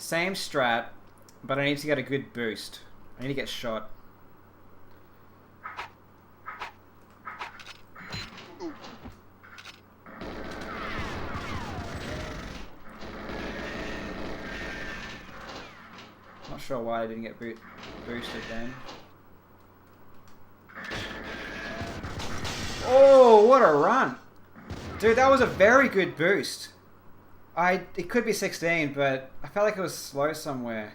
Same strat, but I need to get a good boost. I need to get shot. Not sure why I didn't get boosted then. Oh, what a run! Dude, that was a very good boost. It could be 16, but I felt like it was slow somewhere.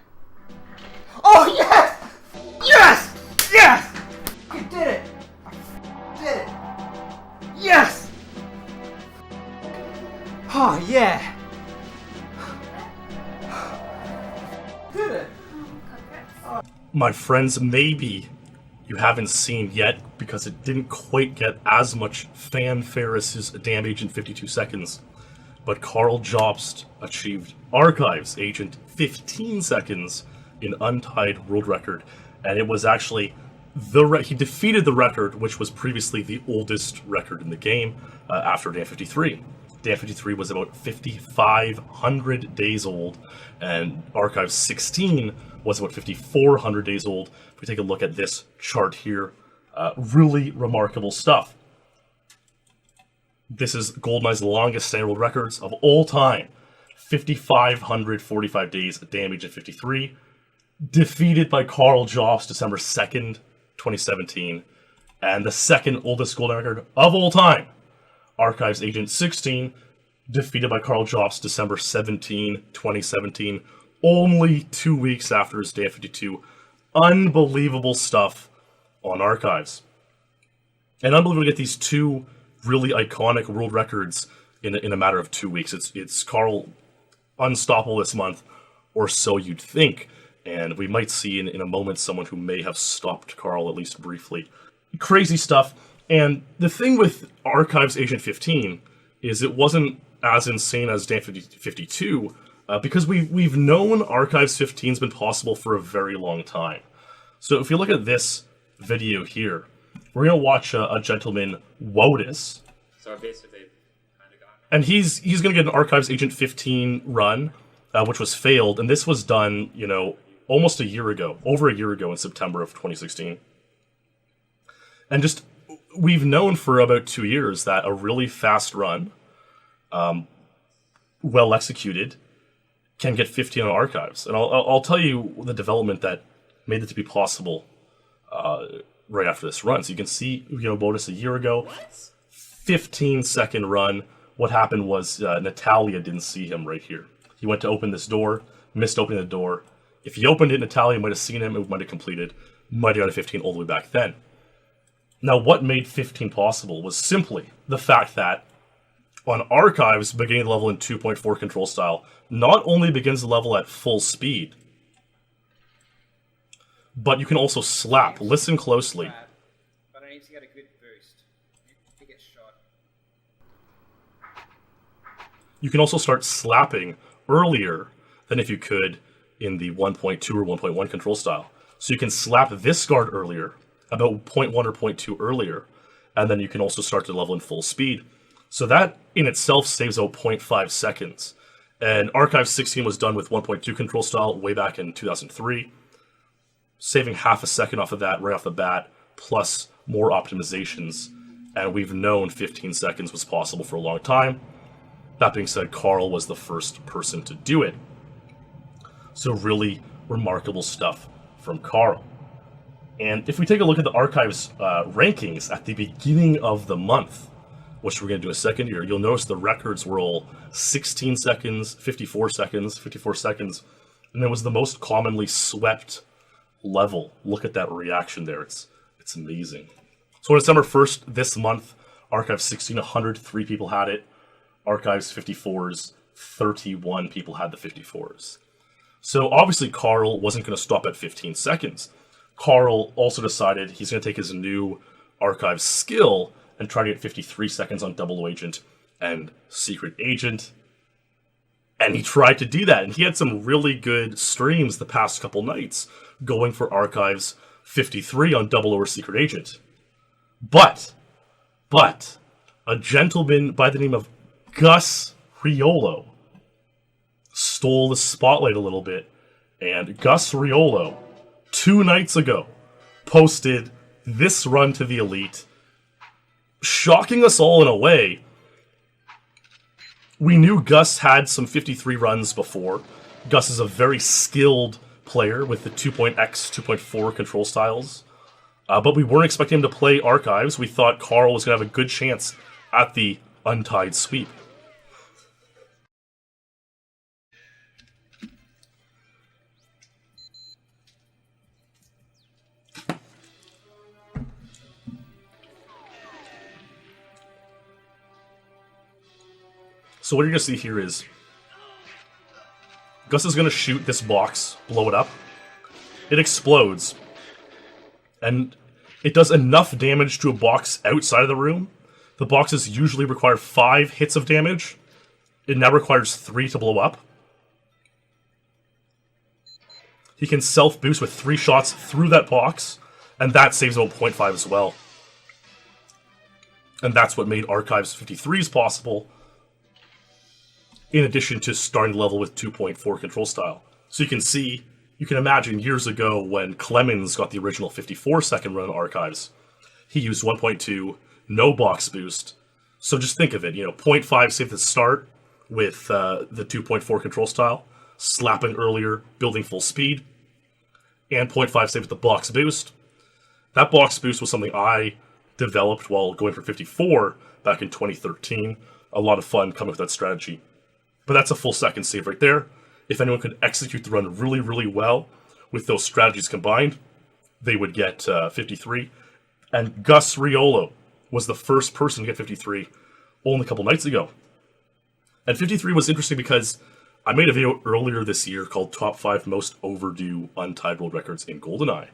Oh, yes! Yes! Yes! I did it! I did it! Yes! Oh, yeah! Did it! My friends, maybe you haven't seen yet because it didn't quite get as much fanfare as his damage in 52 seconds. But Karl Jobst achieved Archives Agent 15 seconds in Untied World Record, and it was actually he defeated the record, which was previously the oldest record in the game after Dan 53. Dan 53 was about 5,500 days old, and Archives 16 was about 5,400 days old. If we take a look at this chart here, really remarkable stuff. This is GoldenEye's longest standing world records of all time. 5,545 days of damage at 53. Defeated by Karl Jobst December 2nd, 2017. And the second oldest GoldenEye record of all time. Archives Agent 16. Defeated by Karl Jobst December 17, 2017. Only 2 weeks after his Day 52. Unbelievable stuff on Archives. And unbelievable to get these two really iconic world records in a matter of 2 weeks. It's Karl unstoppable this month, or so you'd think. And we might see in a moment someone who may have stopped Karl at least briefly. Crazy stuff. And the thing with Archives Agent 15 is it wasn't as insane as Dan 52 because we've known Archives 15's been possible for a very long time. So if you look at this video here, we're going to watch a gentleman, Wotus. So basically, kind of got... And he's going to get an Archives Agent 15 run, which was failed. And this was done, almost a year ago, over a year ago in September of 2016. And just, we've known for about 2 years that a really fast run, well executed, can get 15 on Archives. And I'll tell you the development that made it to be possible right after this run. So you can see, Wotus a year ago, 15-second run. What happened was Natalia didn't see him right here. He went to open this door, missed opening the door. If he opened it, Natalia might have seen him, it might have completed, might have got a 15 all the way back then. Now, what made 15 possible was simply the fact that on Archives, beginning the level in 2.4 control style, not only begins the level at full speed, but you can also slap. Listen closely. But I need to get a good boost. I need to get shot. You can also start slapping earlier than if you could in the 1.2 or 1.1 control style. So you can slap this guard earlier, about 0.1 or 0.2 earlier, and then you can also start to level in full speed. So that in itself saves out 0.5 seconds. And Archive 16 was done with 1.2 control style way back in 2003. Saving half a second off of that right off the bat, plus more optimizations. And we've known 15 seconds was possible for a long time. That being said, Karl was the first person to do it. So really remarkable stuff from Karl. And if we take a look at the Archives rankings at the beginning of the month, which we're going to do a second here, you'll notice the records were all 16 seconds, 54 seconds, 54 seconds, and it was the most commonly swept level. Look at that reaction there. It's amazing. So on December 1st, this month, Archives 16, 103 people had it. Archives 54s, 31 people had the 54s. So obviously Karl wasn't going to stop at 15 seconds. Karl also decided he's going to take his new Archives skill and try to get 53 seconds on Double Agent and Secret Agent. And he tried to do that, and he had some really good streams the past couple nights, going for Archives 53 on Double or Secret Agent. But, a gentleman by the name of Gus Riolo stole the spotlight a little bit. And Gus Riolo, 2 nights ago, posted this run to the Elite, shocking us all in a way. We knew Gus had some 53 runs before. Gus is a very skilled player with the 2.x, 2.4 control styles. But we weren't expecting him to play Archives. We thought Karl was going to have a good chance at the Untied sweep. So what you're going to see here is Gus is going to shoot this box, blow it up. It explodes. And it does enough damage to a box outside of the room. The boxes usually require 5 hits of damage. It now requires 3 to blow up. He can self-boost with 3 shots through that box, and that saves about 0.5 as well. And that's what made Archives 53s possible, in addition to starting the level with 2.4 control style. So you can see, you can imagine years ago when Clemens got the original 54 second run Archives, he used 1.2, no box boost. So just think of it, 0.5 save at the start with the 2.4 control style, slapping earlier, building full speed, and 0.5 save with the box boost. That box boost was something I developed while going for 54 back in 2013. A lot of fun coming with that strategy. But that's a full second save right there. If anyone could execute the run really, really well with those strategies combined, they would get 53. And Gus Riolo was the first person to get 53 only a couple nights ago. And 53 was interesting because I made a video earlier this year called Top 5 Most Overdue Untied World Records in GoldenEye.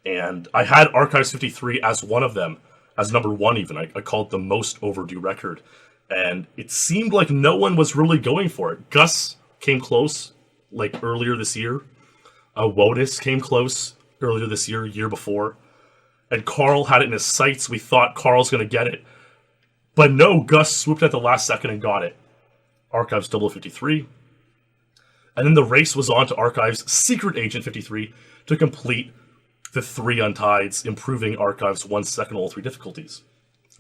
And I had Archives 53 as one of them, as number 1 even. I called it the most overdue record. And it seemed like no one was really going for it. Gus came close, like earlier this year. Wotus came close earlier this year, year before. And Karl had it in his sights. We thought Karl's going to get it. But no, Gus swooped at the last second and got it. Archives 0053. And then the race was on to Archives Secret Agent 53 to complete the 3 Untieds, improving Archives 1 second all 3 difficulties.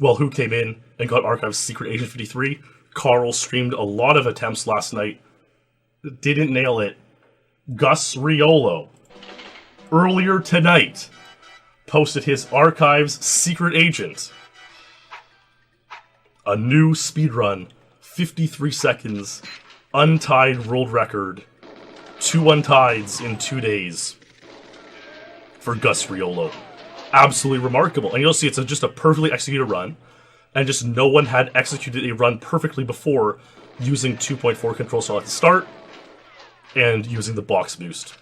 Well, who came in and got Archives Secret Agent 53? Karl streamed a lot of attempts last night. Didn't nail it. Gus Riolo, earlier tonight, posted his Archives Secret Agent. A new speedrun, 53 seconds, Untied World Record, 2 Untieds in 2 days for Gus Riolo. Absolutely remarkable. And you'll see it's just a perfectly executed run, and just no one had executed a run perfectly before using 2.4 control style at the start and using the box boost.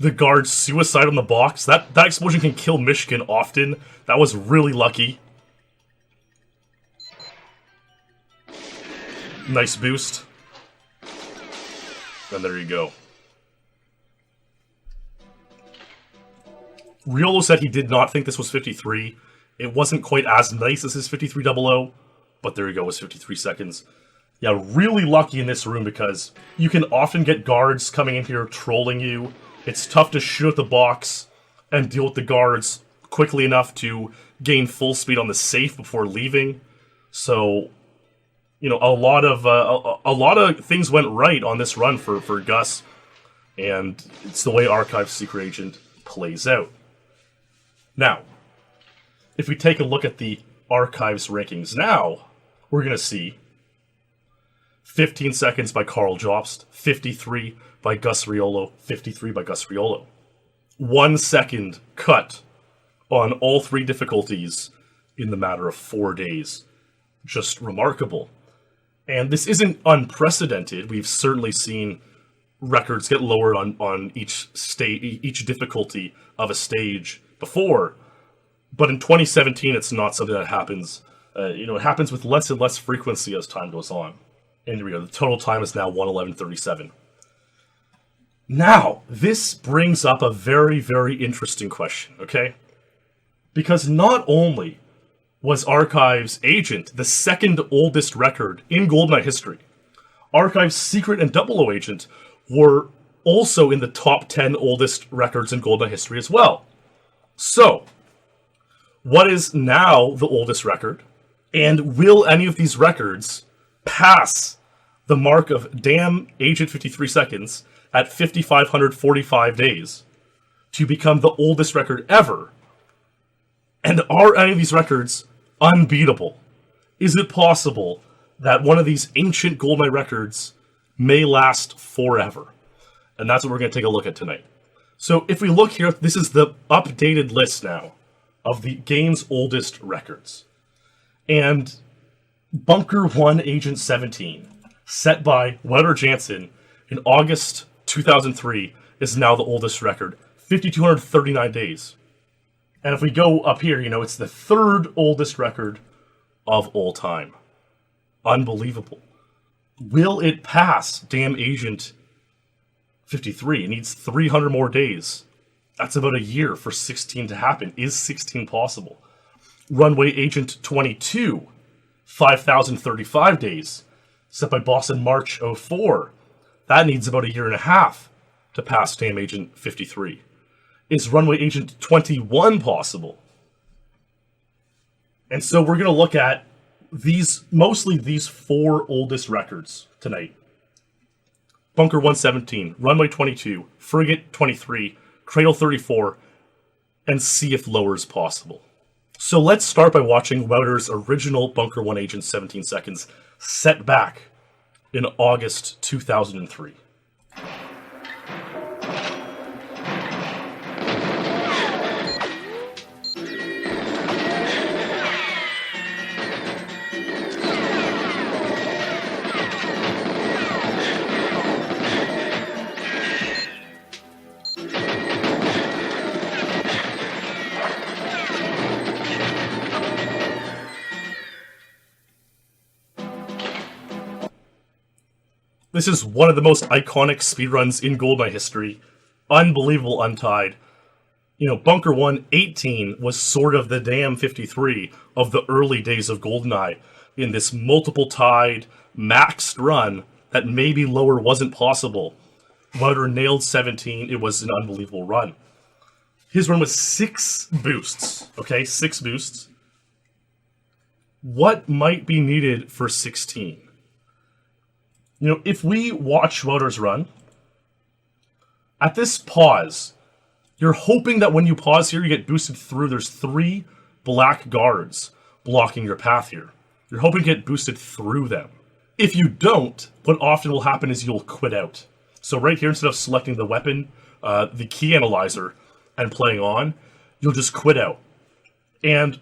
The guard's suicide on the box. That explosion can kill Michigan often. That was really lucky. Nice boost. And there you go. Riolo said he did not think this was 53. It wasn't quite as nice as his 5300, but there you go, it was 53 seconds. Yeah, really lucky in this room because you can often get guards coming in here trolling you. It's tough to shoot at the box and deal with the guards quickly enough to gain full speed on the safe before leaving. So, a lot of things went right on this run for Gus, and it's the way Archives Secret Agent plays out. Now, if we take a look at the Archives rankings now, we're going to see 15 seconds by Karl Jobst, 53 by Gus Riolo, 53 by Gus Riolo. 1 second cut on all 3 difficulties in the matter of 4 days. Just remarkable. And this isn't unprecedented. We've certainly seen records get lowered on each difficulty of a stage before. But in 2017, it's not something that happens. It happens with less and less frequency as time goes on. And here we go. The total time is now 1:11:37. Now, this brings up a very, very interesting question, okay? Because not only was Archive's Agent the second oldest record in GoldenEye history, Archive's Secret and 00 Agent were also in the top 10 oldest records in GoldenEye history as well. So, what is now the oldest record? And will any of these records pass the mark of damn Agent 53 seconds at 5,545 days to become the oldest record ever? And are any of these records unbeatable? Is it possible that one of these ancient GoldenEye records may last forever? And that's what we're going to take a look at tonight. So if we look here, this is the updated list now of the game's oldest records. And Bunker 1 Agent 17, set by Wouter Jansen in August 2003, is now the oldest record, 5,239 days. And if we go up here, it's the third oldest record of all time. Unbelievable. Will it pass damn Agent 53? It needs 300 more days. That's about a year for 16 to happen. Is 16 possible? Runway Agent 22, 5,035 days, set by Boss in March 04. That needs about a year and a half to pass damn Agent 53. Is Runway Agent 21 possible? And so we're going to look at mostly these four oldest records tonight. Bunker 117, Runway 22, Frigate 23, Cradle 34, and see if lower is possible. So let's start by watching Wouter's original Bunker 1 Agent 17 seconds set back in August 2003. This is one of the most iconic speedruns in GoldenEye history. Unbelievable Untied. Bunker 118 was sort of the damn 53 of the early days of GoldenEye in this multiple tied, maxed run that maybe lower wasn't possible. Wouter nailed 17. It was an unbelievable run. His run was 6 boosts. Okay, 6 boosts. What might be needed for 16? If we watch Wouter's run, at this pause, you're hoping that when you pause here, you get boosted through. There's 3 black guards blocking your path here. You're hoping to get boosted through them. If you don't, what often will happen is you'll quit out. So right here, instead of selecting the weapon, the key analyzer, and playing on, you'll just quit out. And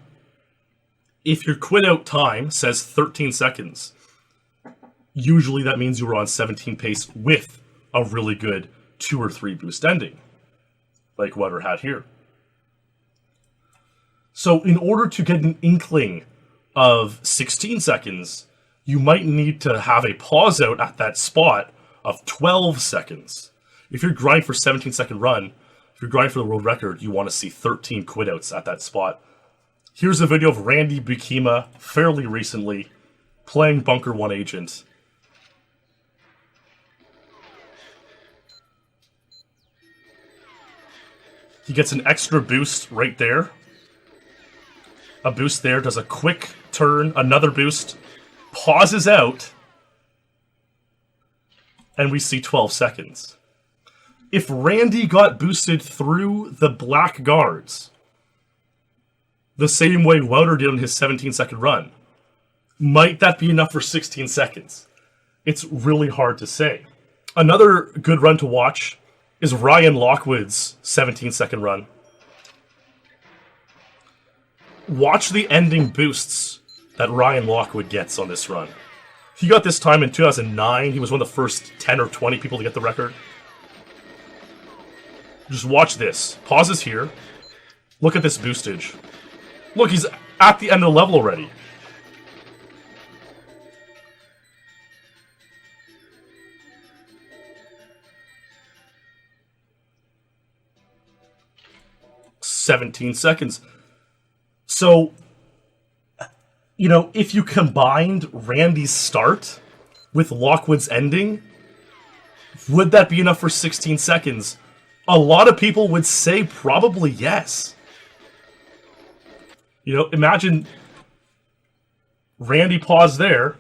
if your quit out time says 13 seconds, usually that means you were on 17 pace with a really good 2 or 3 boost ending, like Wouter had here. So in order to get an inkling of 16 seconds, you might need to have a pause out at that spot of 12 seconds. If you're grinding for 17-second run, if you're grinding for the world record, you want to see 13 quit outs at that spot. Here's a video of Randy Buikema fairly recently playing Bunker 1 Agent. He gets an extra boost right there. A boost there, does a quick turn, another boost, pauses out, and we see 12 seconds. If Randy got boosted through the black guards, the same way Wouter did on his 17-second run, might that be enough for 16 seconds? It's really hard to say. Another good run to watch is Ryan Lockwood's 17-second run. Watch the ending boosts that Ryan Lockwood gets on this run. He got this time in 2009. He was one of the first 10 or 20 people to get the record. Just watch this. Pauses here. Look at this boostage. Look, he's at the end of the level already. "17 seconds. So, you know, if you combined Randy's start with Lockwood's ending, would that be enough for 16 seconds? A lot of people would say probably yes. You know, imagine Randy paused there,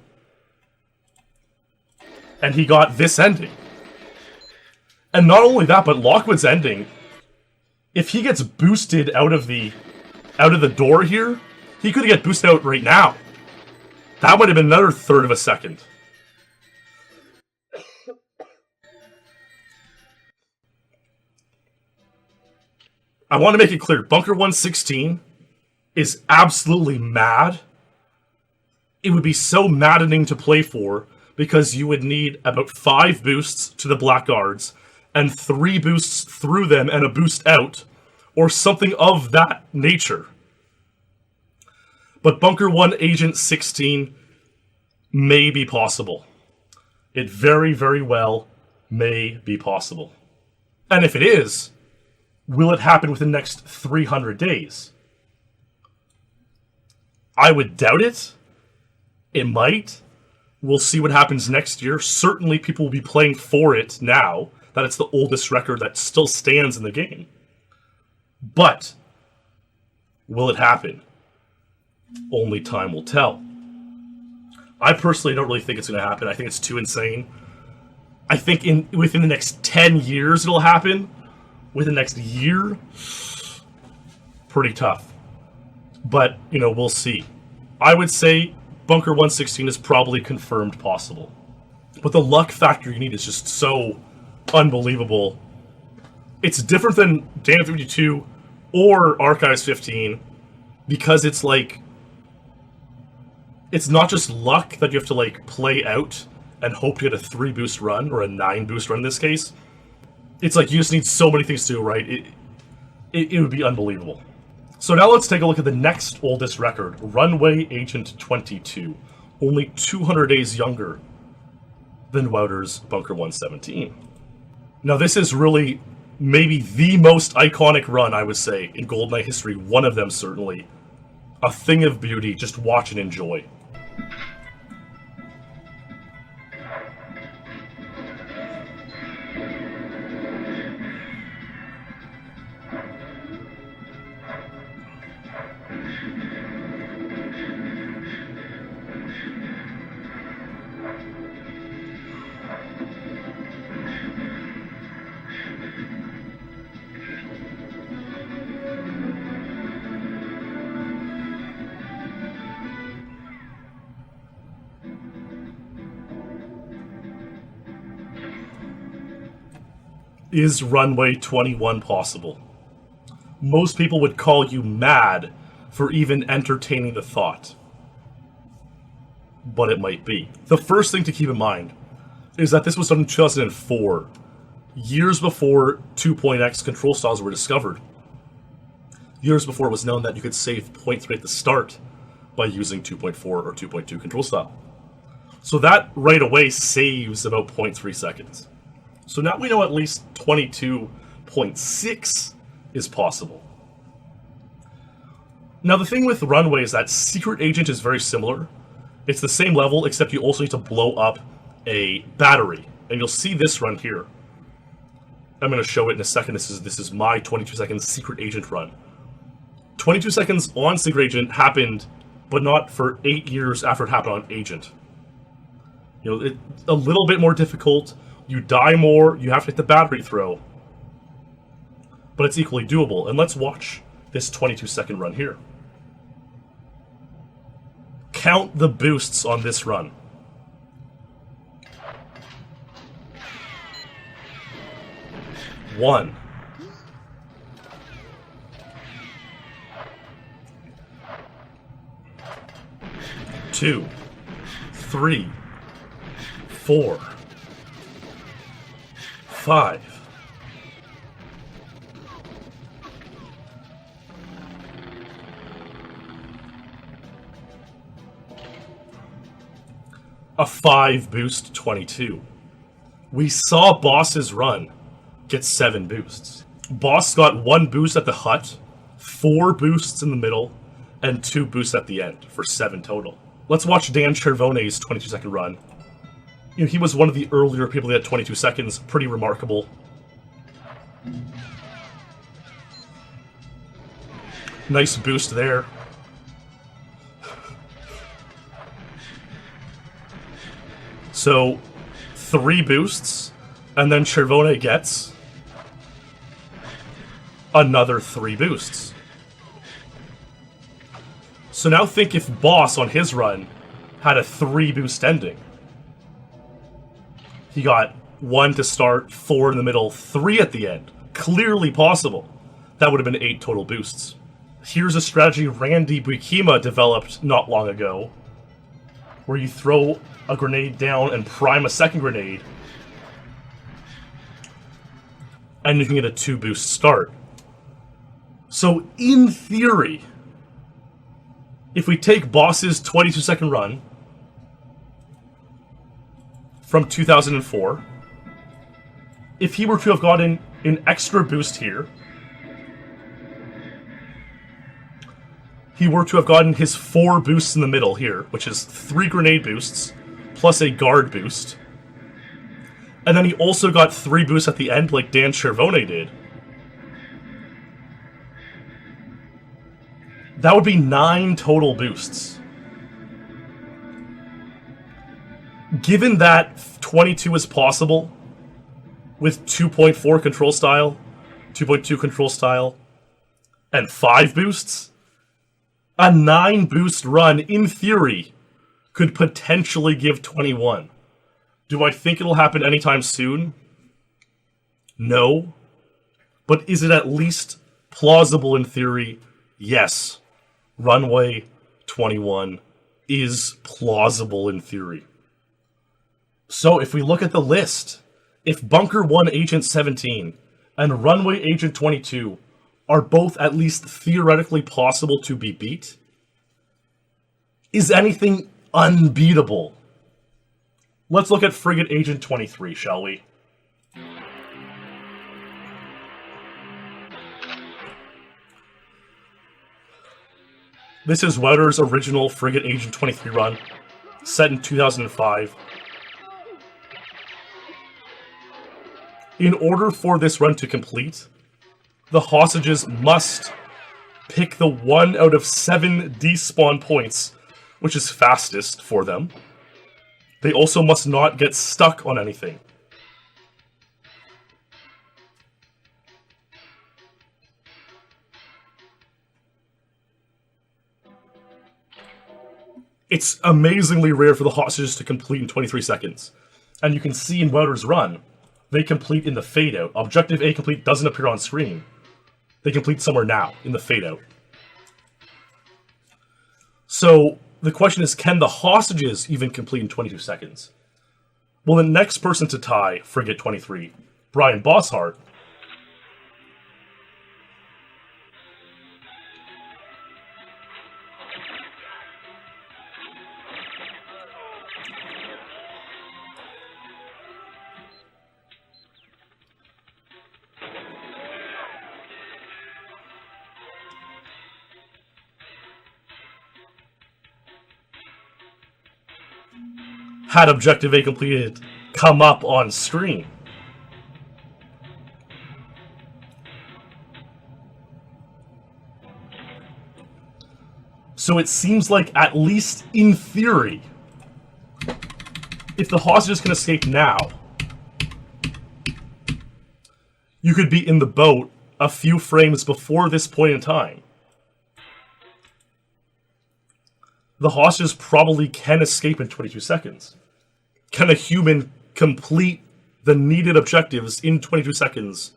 and he got this ending. And not only that, but Lockwood's ending, if he gets boosted out of the door here, he could get boosted out right now. That would have been another third of a second. I want to make it clear, Bunker 116 is absolutely mad. It would be so maddening to play for, because you would need about 5 boosts to the blackguards, and 3 boosts through them and a boost out, or something of that nature. But Bunker 1 Agent 16 may be possible. It very, very well may be possible. And if it is, will it happen within the next 300 days? I would doubt it. It might. We'll see what happens next year. Certainly people will be playing for it now, that it's the oldest record that still stands in the game. But, will it happen? Only time will tell. I personally don't really think it's going to happen. I think it's too insane. I think within the next 10 years it'll happen. Within the next year, pretty tough. But, you know, we'll see. I would say Bunker 116 is probably confirmed possible. But the luck factor you need is just so unbelievable. It's different than Dan 52 or Archives 15, because it's like, it's not just luck that you have to like play out and hope to get a 3 boost run, or a 9 boost run in this case. It's like you just need so many things to do right. It would be unbelievable. So now let's take a look at the next oldest record, Runway Agent 22. Only 200 days younger than Wouter's Bunker 117. Now this is really maybe the most iconic run, I would say, in GoldenEye history. One of them, certainly. A thing of beauty. Just watch and enjoy. Is Runway 21 possible? Most people would call you mad for even entertaining the thought. But it might be. The first thing to keep in mind is that this was done in 2004, years before 2.x control styles were discovered. Years before it was known that you could save 0.3 at the start by using 2.4 or 2.2 control style. So that right away saves about 0.3 seconds. So now we know at least 22.6 is possible. Now the thing with Runway is that Secret Agent is very similar. It's the same level, except you also need to blow up a battery. And you'll see this run here. I'm going to show it in a second. This is my 22 seconds Secret Agent run. 22 seconds on Secret Agent happened, but not for 8 years after it happened on Agent. You know, it's a little bit more difficult. You die more, you have to hit the battery throw. But it's equally doable. And let's watch this 22-second run here. Count the boosts on this run. One. 2, 3, 4, 5. a 5 boost 22. We saw Boss's run get 7 boosts. Boss got 1 boost at the hut, 4 boosts in the middle, and 2 boosts at the end for 7 total. Let's watch Dan Cervone's 22-second run. You know, he was one of the earlier people that had 22 seconds. Pretty remarkable. Nice boost there. So, 3 boosts, and then Cervone gets another 3 boosts. So now think if Boss on his run had a 3 boost ending. He got 1 to start, 4 in the middle, 3 at the end. Clearly possible. That would have been 8 total boosts. Here's a strategy Randy Buikema developed not long ago, where you throw a grenade down and prime a second grenade, and you can get a 2 boost start. So in theory, if we take Boss's 22-second run from 2004, if he were to have gotten an extra boost here, he were to have gotten his 4 boosts in the middle here, which is 3 grenade boosts, plus a guard boost. And then he also got 3 boosts at the end, like Dan Cervone did. That would be 9 total boosts. Given that 22 is possible, with 2.4 control style, 2.2 control style, and 5 boosts, a 9 boost run, in theory, could potentially give 21. Do I think it'll happen anytime soon? No. But is it at least plausible in theory? Yes. Runway 21 is plausible in theory. So if we look at the list, if Bunker 1 Agent 17 and Runway Agent 22 are both at least theoretically possible to be beat, is anything unbeatable? Let's look at Frigate Agent 23, shall we? This is Wouter's original Frigate Agent 23 run, set in 2005. In order for this run to complete, the hostages must pick the 1 out of 7 despawn points, which is fastest for them. They also must not get stuck on anything. It's amazingly rare for the hostages to complete in 23 seconds. And you can see in Wouter's run, they complete in the fade out. Objective A complete doesn't appear on screen. They complete somewhere now, in the fade out. So, the question is, can the hostages even complete in 22 seconds? Well, the next person to tie Frigate 23, Bryan Bosshardt, had Objective A completed come up on screen. So it seems like, at least in theory, if the hostages can escape now, you could be in the boat a few frames before this point in time. The hostages probably can escape in 22 seconds. Can a human complete the needed objectives in 22 seconds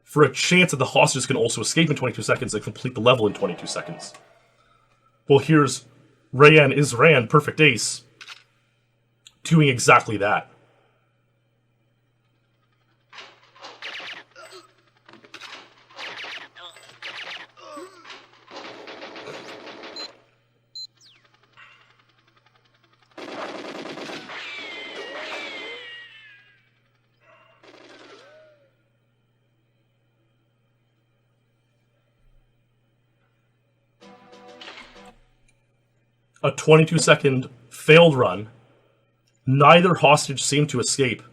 for a chance that the hostages can also escape in 22 seconds and complete the level in 22 seconds? Well, here's Rayan Isran, Perfect Ace, doing exactly that. a 22-second failed run. Neither hostage seemed to escape.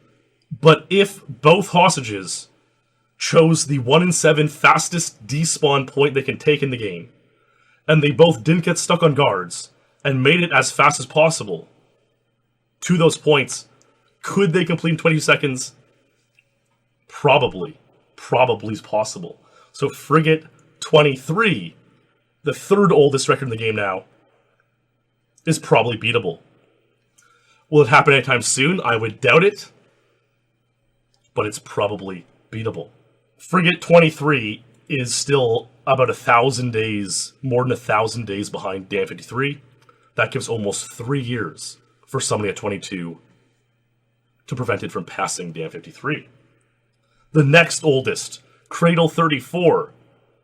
But if both hostages chose the 1 in 7 fastest despawn point they can take in the game, and they both didn't get stuck on guards, and made it as fast as possible to those points, could they complete in 22 seconds? Probably. Probably is possible. So Frigate 23, the third oldest record in the game now, is probably beatable. Will it happen anytime soon? I would doubt it. But it's probably beatable. Frigate 23 is still about 1,000 days, more than 1,000 days behind Dan 53. That gives almost 3 years for somebody at 22 to prevent it from passing Dan 53. The next oldest, Cradle 34,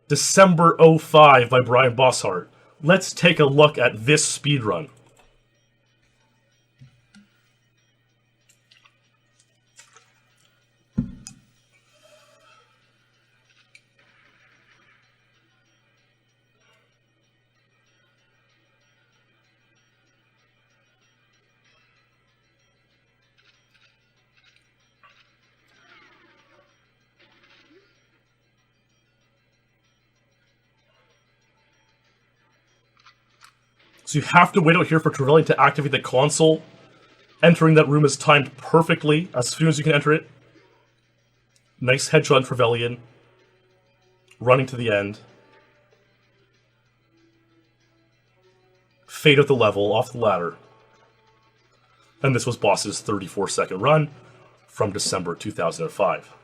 December 05 by Bryan Bosshardt. Let's take a look at this speedrun. So you have to wait out here for Trevelyan to activate the console. Entering that room is timed perfectly as soon as you can enter it. Nice headshot on Trevelyan. Running to the end. Fade out the level off the ladder. And this was Boss's 34-second run from December 2005.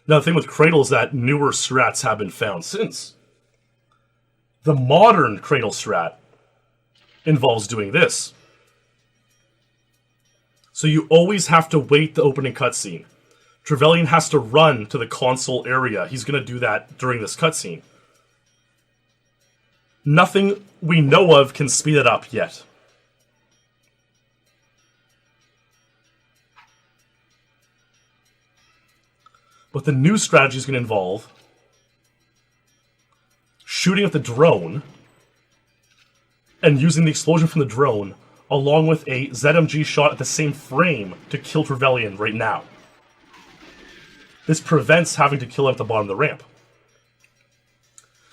Now, the thing with Cradle is that newer strats have been found since. The modern Cradle strat involves doing this. So you always have to wait the opening cutscene. Trevelyan has to run to the console area. He's going to do that during this cutscene. Nothing we know of can speed it up yet. But the new strategy is going to involve shooting at the drone and using the explosion from the drone along with a ZMG shot at the same frame to kill Trevelyan right now. This prevents having to kill him at the bottom of the ramp.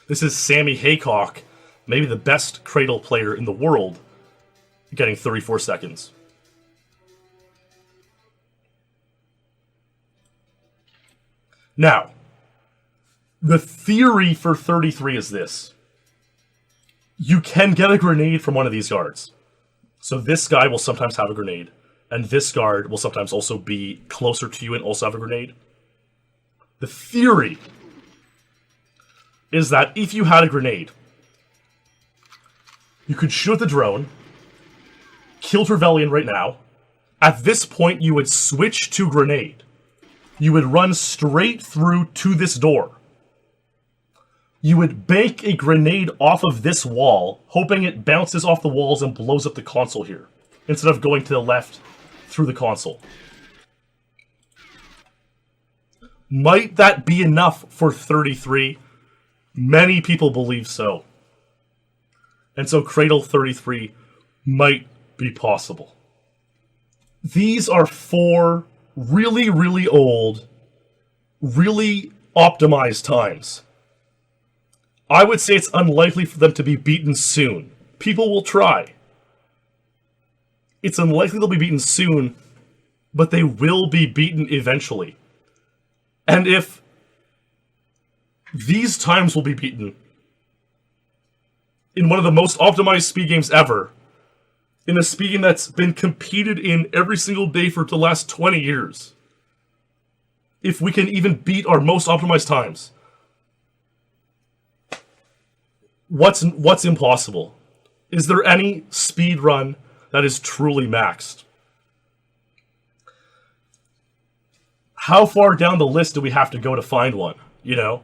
This is Sammy Haycock, maybe the best Cradle player in the world, getting 34 seconds. Now, the theory for 33 is this. You can get a grenade from one of these guards. So this guy will sometimes have a grenade, and this guard will sometimes also be closer to you and also have a grenade. The theory is that if you had a grenade, you could shoot the drone, kill Trevelyan right now. At this point, you would switch to grenade. You would run straight through to this door. You would bank a grenade off of this wall, hoping it bounces off the walls and blows up the console here, instead of going to the left through the console. Might that be enough for 33? Many people believe so. And so Cradle 33 might be possible. These are 4 really, really old, really optimized times. I would say it's unlikely for them to be beaten soon. People will try. It's unlikely they'll be beaten soon, but they will be beaten eventually. And if these times will be beaten in one of the most optimized speed games ever, in a speed game that's been competed in every single day for the last 20 years. If we can even beat our most optimized times, what's impossible? Is there any speed run that is truly maxed? How far down the list do we have to go to find one, you know?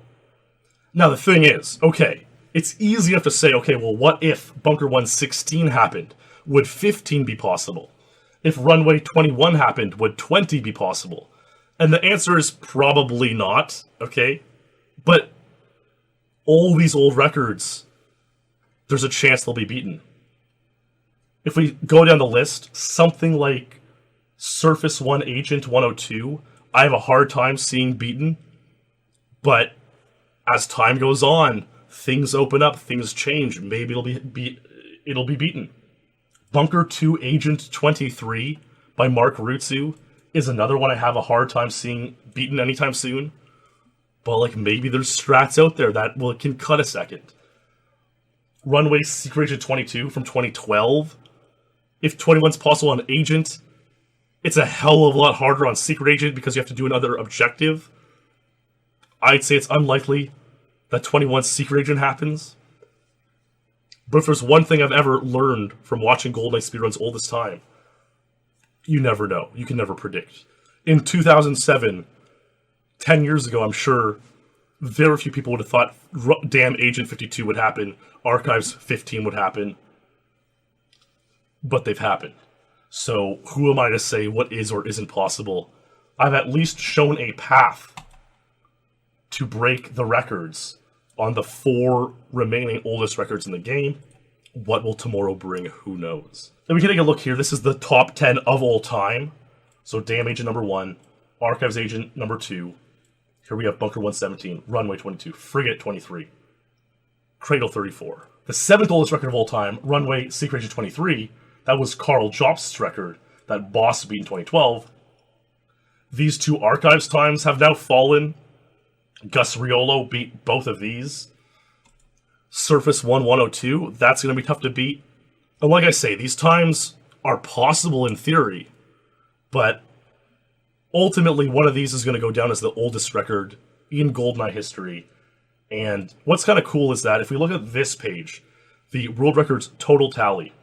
Now the thing is, okay, it's easy enough to say, okay, well, what if Bunker 116 happened? Would 15 be possible? If runway 21 happened, would 20 be possible? And the answer is probably not, okay? But all these old records, there's a chance they'll be beaten. If we go down the list, something like Surface 1 Agent 102, I have a hard time seeing beaten. But as time goes on, things open up, things change. Maybe it'll be beaten. Bunker 2 Agent 23 by Mark Rutsu is another one I have a hard time seeing beaten anytime soon. But like maybe there's strats out there that can cut a second. Runway Secret Agent 22 from 2012. If 21's possible on Agent, it's a hell of a lot harder on Secret Agent because you have to do another objective. I'd say it's unlikely that 21's Secret Agent happens. But if there's one thing I've ever learned from watching GoldenEye speedruns all this time, you never know. You can never predict. In 2007, 10 years ago, I'm sure very few people would have thought damn Agent 52 would happen, Archives 15 would happen, but they've happened. So who am I to say what is or isn't possible? I've at least shown a path to break the records on the 4 remaining oldest records in the game. What will tomorrow bring? Who knows? And we can take a look here. This is the top 10 of all time. So Damn Agent number 1, Archives Agent number 2. Here we have Bunker 117, Runway 22, Frigate 23, Cradle 34. The 7th oldest record of all time, Runway Secret Agent 23, that was Karl Jobst's record that Boss beat in 2012. These 2 Archives times have now fallen. Gus Riolo beat both of these. Surface 1 102, that's going to be tough to beat. And like I say, these times are possible in theory, but ultimately one of these is going to go down as the oldest record in GoldenEye history. And what's kind of cool is that if we look at this page, the world records total tally,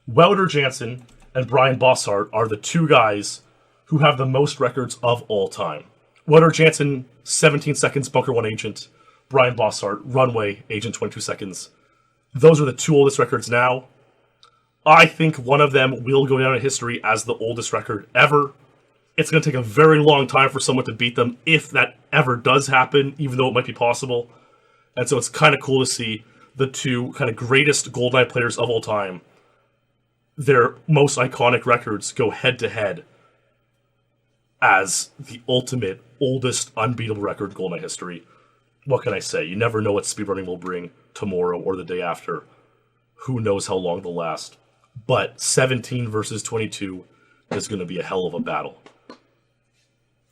Wouter Jansen and Bryan Bosshardt are the 2 guys who have the most records of all time. Wouter Jansen, 17 seconds, Bunker 1 Agent. Bryan Bosshardt, Runway, Agent 22 seconds. Those are the 2 oldest records now. I think one of them will go down in history as the oldest record ever. It's going to take a very long time for someone to beat them if that ever does happen, even though it might be possible. And so it's kind of cool to see the 2 kind of greatest GoldenEye players of all time, their most iconic records go head-to-head as the ultimate, oldest, unbeatable record in GoldenEye history. What can I say? You never know what speedrunning will bring tomorrow or the day after. Who knows how long they'll last. But 17 versus 22 is going to be a hell of a battle.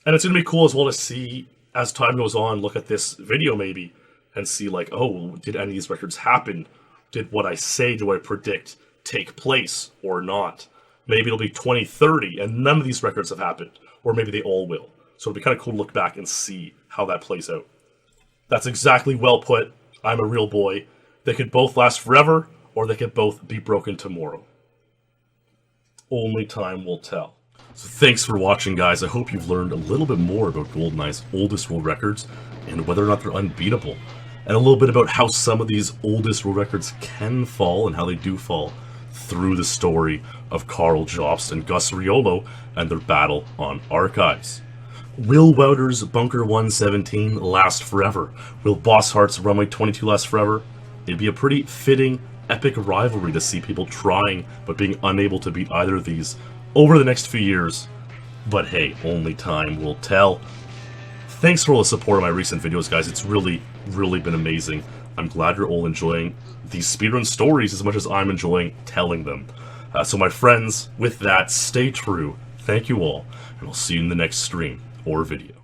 And it's going to be cool as well to see, as time goes on, look at this video maybe, and see like, oh, did any of these records happen? Did what I say, do I predict, take place or not? Maybe it'll be 2030 and none of these records have happened. Or maybe they all will. So it'll be kind of cool to look back and see how that plays out. That's exactly well put. I'm a real boy. They could both last forever, or they could both be broken tomorrow. Only time will tell. So thanks for watching, guys. I hope you've learned a little bit more about GoldenEye's oldest world records and whether or not they're unbeatable. And a little bit about how some of these oldest world records can fall and how they do fall through the story of Karl Jobst and Gus Riolo and their battle on Archives. Will Wouter's Bunker 117 last forever? Will Bosshardt's Runway 22 last forever? It'd be a pretty fitting, epic rivalry to see people trying but being unable to beat either of these over the next few years. But hey, only time will tell. Thanks for all the support of my recent videos, guys. It's really been amazing. I'm glad you're all enjoying these speedrun stories as much as I'm enjoying telling them. So my friends, with that, stay true. Thank you all, and I'll see you in the next stream or video.